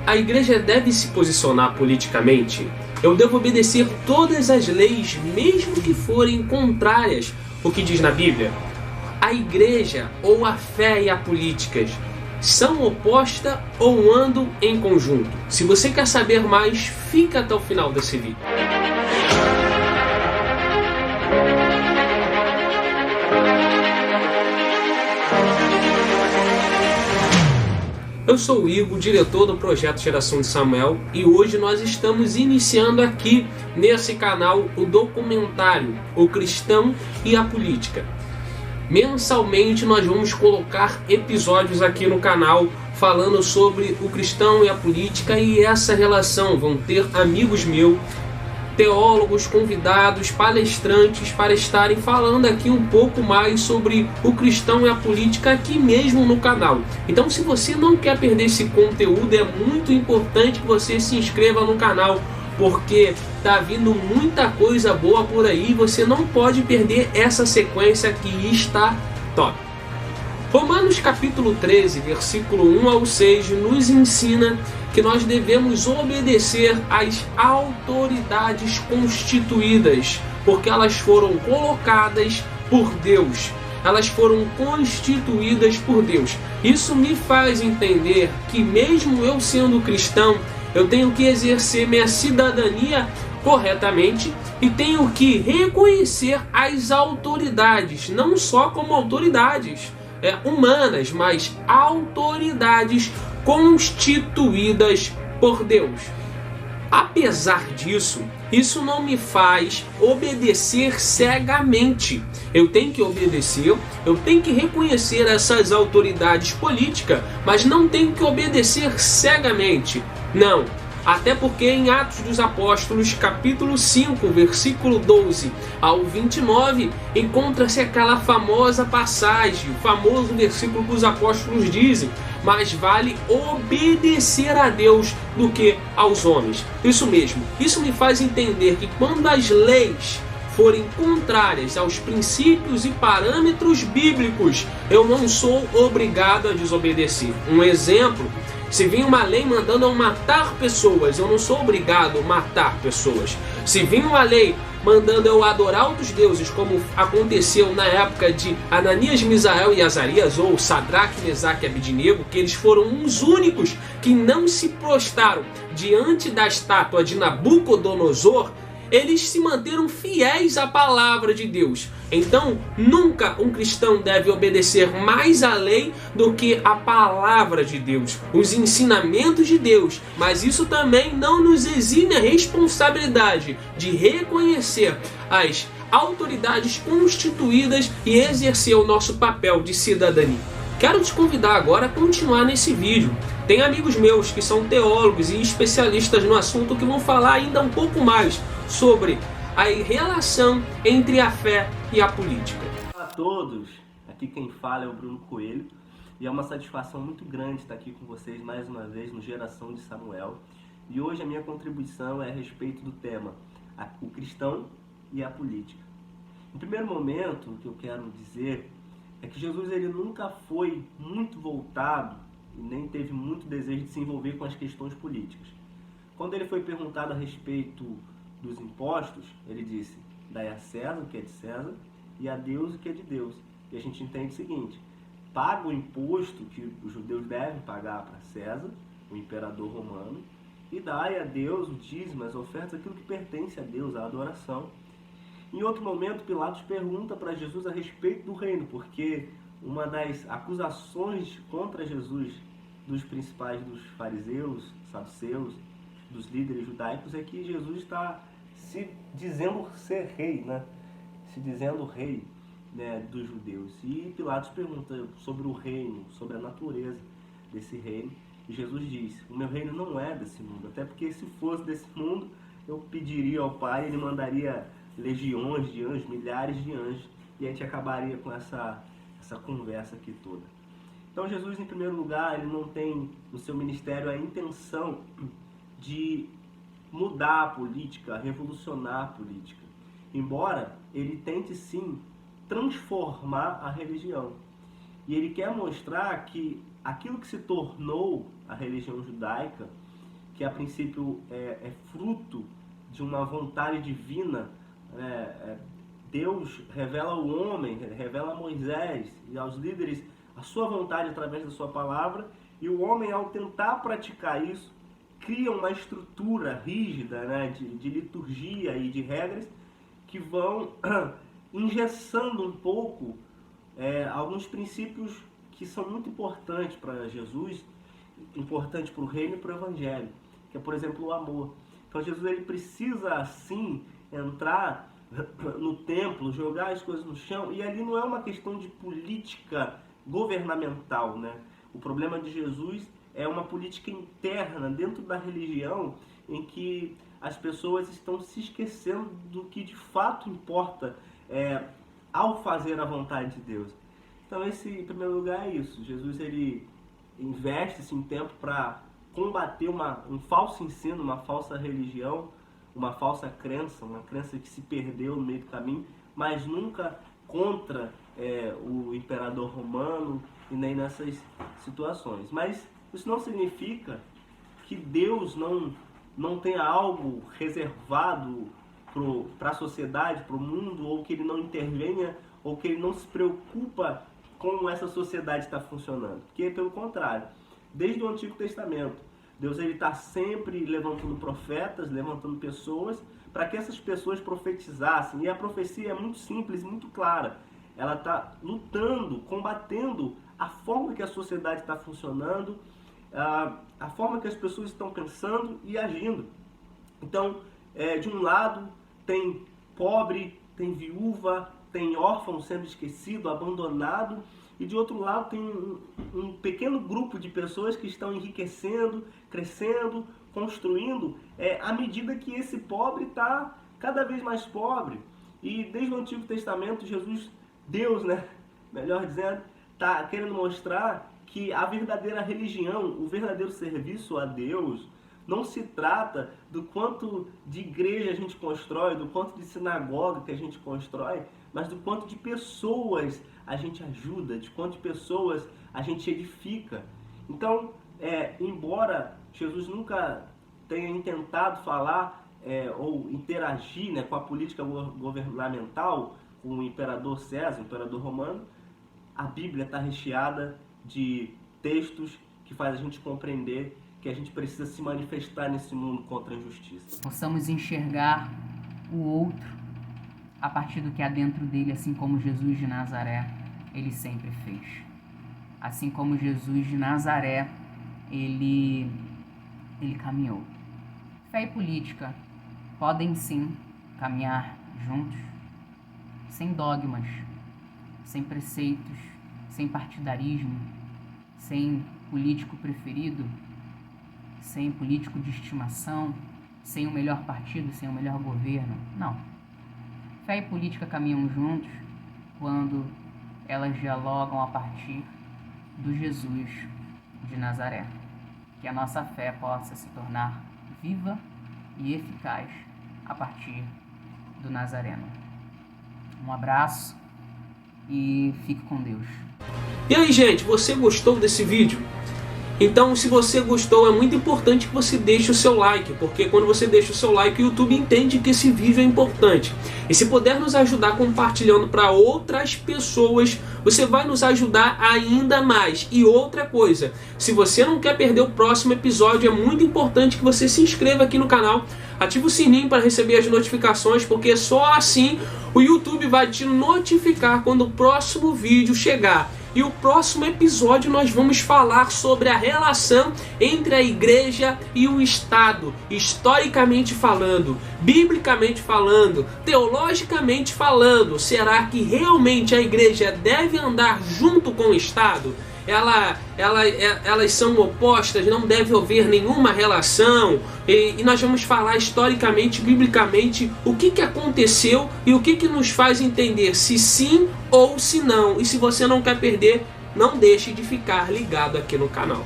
A igreja deve se posicionar politicamente? Eu devo obedecer todas as leis, mesmo que forem contrárias ao que diz na Bíblia? A igreja ou a fé e a políticas são opostas ou andam em conjunto? Se você quer saber mais, fica até o final desse vídeo. Eu sou o Igor, diretor do projeto Geração de Samuel, e hoje nós estamos iniciando aqui nesse canal o documentário O Cristão e a Política. Mensalmente nós vamos colocar episódios aqui no canal falando sobre o cristão e a política e essa relação. Vão ter amigos meus, teólogos, convidados, palestrantes para estarem falando aqui um pouco mais sobre o cristão e a política aqui mesmo no canal. Então, se você não quer perder esse conteúdo, é muito importante que você se inscreva no canal, porque tá vindo muita coisa boa por aí, você não pode perder essa sequência que está top. Romanos capítulo 13, versículo 1 ao 6 nos ensina que nós devemos obedecer às autoridades constituídas, porque elas foram colocadas por Deus. Elas foram constituídas por Deus. Isso me faz entender que mesmo eu sendo cristão, eu tenho que exercer minha cidadania corretamente e tenho que reconhecer as autoridades, não só como autoridades humanas, mas autoridades constituídas por Deus. Apesar disso, isso não me faz obedecer cegamente. Eu tenho que obedecer, eu tenho que reconhecer essas autoridades políticas, mas não tenho que obedecer cegamente. Não. Até porque em Atos dos Apóstolos, capítulo 5, versículo 12 ao 29, encontra-se aquela famosa passagem, o famoso versículo que os apóstolos dizem: mais vale obedecer a Deus do que aos homens. Isso mesmo, isso me faz entender que quando as leis forem contrárias aos princípios e parâmetros bíblicos, eu não sou obrigado a desobedecer. Um exemplo: se vir uma lei mandando eu matar pessoas, eu não sou obrigado a matar pessoas. Se vir uma lei mandando eu adorar outros deuses, como aconteceu na época de Ananias, Misael e Azarias, ou Sadraque, Mesaque e Abednego, que eles foram os únicos que não se prostraram diante da estátua de Nabucodonosor, eles se manteram fiéis à palavra de Deus. Então, nunca um cristão deve obedecer mais à lei do que a palavra de Deus, os ensinamentos de Deus. Mas isso também não nos exime a responsabilidade de reconhecer as autoridades constituídas e exercer o nosso papel de cidadania. Quero te convidar agora a continuar nesse vídeo. Tem amigos meus que são teólogos e especialistas no assunto que vão falar ainda um pouco mais sobre a relação entre a fé e a política. Olá a todos, aqui quem fala é o Bruno Coelho e é uma satisfação muito grande estar aqui com vocês mais uma vez no Geração de Samuel. E hoje a minha contribuição é a respeito do tema o cristão e a política. No primeiro momento, o que eu quero dizer é que Jesus ele nunca foi muito voltado e nem teve muito desejo de se envolver com as questões políticas. Quando ele foi perguntado a respeito dos impostos, ele disse: dai a César o que é de César e a Deus o que é de Deus. E a gente entende o seguinte: paga o imposto que os judeus devem pagar para César, o imperador romano, e dai a Deus o dízimo, as ofertas, aquilo que pertence a Deus, a adoração. Em outro momento, Pilatos pergunta para Jesus a respeito do reino, porque uma das acusações contra Jesus dos principais, dos fariseus, saduceus, dos líderes judaicos, é que Jesus está se dizendo ser rei, se dizendo rei, dos judeus. E Pilatos pergunta sobre o reino, sobre a natureza desse reino, e Jesus diz: o meu reino não é desse mundo, até porque se fosse desse mundo, eu pediria ao Pai, ele mandaria legiões de anjos, milhares de anjos, e a gente acabaria com essa conversa aqui toda. Então Jesus, em primeiro lugar, ele não tem no seu ministério a intenção de mudar a política, revolucionar a política, embora ele tente sim transformar a religião. E ele quer mostrar que aquilo que se tornou a religião judaica que a princípio é fruto de uma vontade divina, Deus revela ao homem, revela a Moisés e aos líderes a sua vontade através da sua palavra, e o homem, ao tentar praticar isso, cria uma estrutura rígida, né, de liturgia e de regras que vão engessando um pouco alguns princípios que são muito importantes para Jesus, importantes para o reino e para o evangelho, que é, por exemplo, o amor. Então Jesus, ele precisa assim entrar no templo, jogar as coisas no chão, e ali não é uma questão de política governamental, né? O problema de Jesus é uma política interna dentro da religião, em que as pessoas estão se esquecendo do que de fato importa ao fazer a vontade de Deus. Então esse, em primeiro lugar, é isso. Jesus, ele investe-se em tempo para combater um falso ensino, uma falsa religião, uma falsa crença, uma crença que se perdeu no meio do caminho, mas nunca contra o imperador romano e nem nessas situações. Mas isso não significa que Deus não tenha algo reservado para a sociedade, para o mundo, ou que ele não intervenha, ou que ele não se preocupa como essa sociedade está funcionando. Porque, pelo contrário, desde o Antigo Testamento, Deus está sempre levantando profetas, levantando pessoas, para que essas pessoas profetizassem. E a profecia é muito simples, muito clara. Ela está lutando, combatendo a forma que a sociedade está funcionando, a forma que as pessoas estão pensando e agindo. Então, de um lado, tem pobre, tem viúva, tem órfão sendo esquecido, abandonado, e de outro lado tem um pequeno grupo de pessoas que estão enriquecendo, crescendo, construindo, à medida que esse pobre está cada vez mais pobre. E desde o Antigo Testamento, Deus, né, melhor dizendo, está querendo mostrar que a verdadeira religião, o verdadeiro serviço a Deus, não se trata do quanto de igreja a gente constrói, do quanto de sinagoga que a gente constrói, mas do quanto de pessoas a gente ajuda, de quanto de pessoas a gente edifica. Então, embora Jesus nunca tenha intentado falar ou interagir, né, com a política governamental, com o imperador César, o imperador romano, a Bíblia está recheada de textos que faz a gente compreender que a gente precisa se manifestar nesse mundo contra a injustiça. Possamos enxergar o outro a partir do que há dentro dele, assim como Jesus de Nazaré, ele sempre fez. Assim como Jesus de Nazaré, ele caminhou. Fé e política podem sim caminhar juntos, sem dogmas, sem preceitos, sem partidarismo, sem político preferido, sem político de estimação, sem o melhor partido, sem o melhor governo. Não. Fé e política caminham juntos quando elas dialogam a partir do Jesus de Nazaré. Que a nossa fé possa se tornar viva e eficaz a partir do Nazareno. Um abraço e fique com Deus. E aí, gente, você gostou desse vídeo? Então, se você gostou, é muito importante que você deixe o seu like, porque quando você deixa o seu like, o YouTube entende que esse vídeo é importante. E se puder nos ajudar compartilhando para outras pessoas, você vai nos ajudar ainda mais. E outra coisa, se você não quer perder o próximo episódio, é muito importante que você se inscreva aqui no canal, ative o sininho para receber as notificações, porque só assim o YouTube vai te notificar quando o próximo vídeo chegar. E o próximo episódio nós vamos falar sobre a relação entre a igreja e o Estado, historicamente falando, biblicamente falando, teologicamente falando. Será que realmente a igreja deve andar junto com o Estado? Elas são opostas, não deve haver nenhuma relação, e nós vamos falar historicamente, biblicamente, o que aconteceu e o que nos faz entender se sim ou se não. E se você não quer perder, não deixe de ficar ligado aqui no canal.